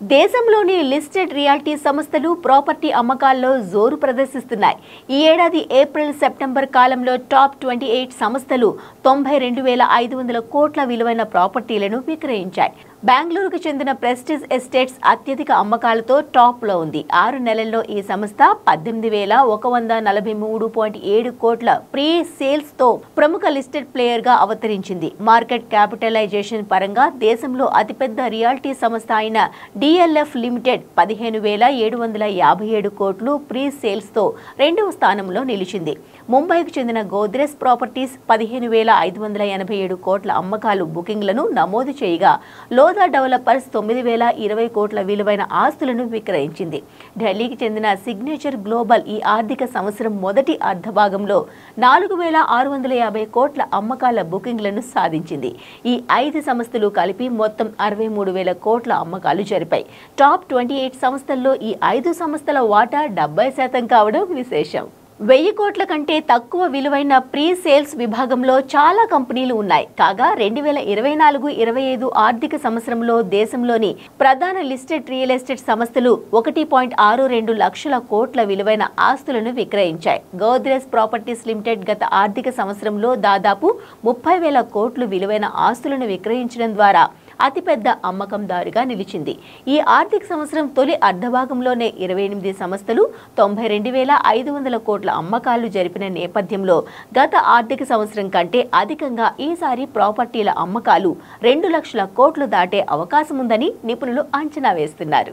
దేశంలోని listed reality సంస్థలు property అమ్మకాల్లో జోరు ప్రదర్శిస్తున్నాయి. ఈ ఏడాది ఏప్రిల్ సెప్టెంబర్ కాలంలో టాప్ 28 సంస్థలు 92,500 కోట్ల విలువైన ప్రాపర్టీలను విక్రయించాయి. బెంగళూరుకు చెందిన ప్రెస్టీజ్ ఎస్టేట్స్ అత్యధిక అమ్మకాలతో టాప్ లో ఉంది. 6 నెలల్లో ఈ సంస్థ 18,143.7 కోట్ల ప్రీ సేల్స్ తో ప్రముఖ లిస్టెడ్ ప్లేయర్ గా అవతరించింది. మార్కెట్ క్యాపిటలైజేషన్ పరంగా దేశంలో అతిపెద్ద రియాలిటీ సంస్థ అయిన DLF లిమిటెడ్ 15,757 కోట్లు ప్రీ సేల్స్ తో రెండవ స్థానంలో నిలిచింది. ముంబైకు చెందిన గోద్రెజ్ ప్రాపర్టీస్ 15,587 కోట్ల అమ్మకాలు బుకింగ్లను నమోదు చేయగా లోదా డెవలపర్స్ 9,020 కోట్ల విలువైన ఆస్తులను విక్రయించింది. ఢిల్లీకి చెందిన సిగ్నేచర్ గ్లోబల్ ఈ ఆర్థిక సంవత్సరం మొదటి అర్ధభాగంలో 4,650 కోట్ల అమ్మకాల బుకింగ్లను సాధించింది. ఈ 5 సంస్థలు కలిపి మొత్తం 63,000 కోట్ల అమ్మకాలు జరిపాయి. టాప్ 28 సంస్థల్లో ఈ 5 సంస్థల వాటా 70% కావడం విశేషం. 1000 కోట్ల కంటే తక్కువ విలువైన ప్రీ సేల్స్ విభాగంలో చాలా కంపెనీలు ఉన్నాయి. కాగా 2024-25 ఆర్థిక సంవత్సరంలో దేశంలోని ప్రధాన లిస్టెడ్ రియల్ ఎస్టేట్ సంస్థలు 1.62 లక్షల కోట్ల విలువైన ఆస్తులను విక్రయించాయి. గోద్రెజ్ ప్రాపర్టీస్ లిమిటెడ్ గత ఆర్థిక సంవత్సరంలో దాదాపు 30,000 కోట్లు విలువైన ఆస్తులను విక్రయించడం ద్వారా అతిపెద్ద అమ్మకందారుగా నిలిచింది. ఈ ఆర్థిక సంవత్సరం తొలి అర్ధభాగంలోనే 28 సంస్థలు 92,500 కోట్ల అమ్మకాలు జరిపిన నేపథ్యంలో గత ఆర్థిక సంవత్సరం కంటే అధికంగా ఈసారి ప్రాపర్టీల అమ్మకాలు 2 లక్షల కోట్లు దాటే అవకాశం ఉందని నిపుణులు అంచనా వేస్తున్నారు.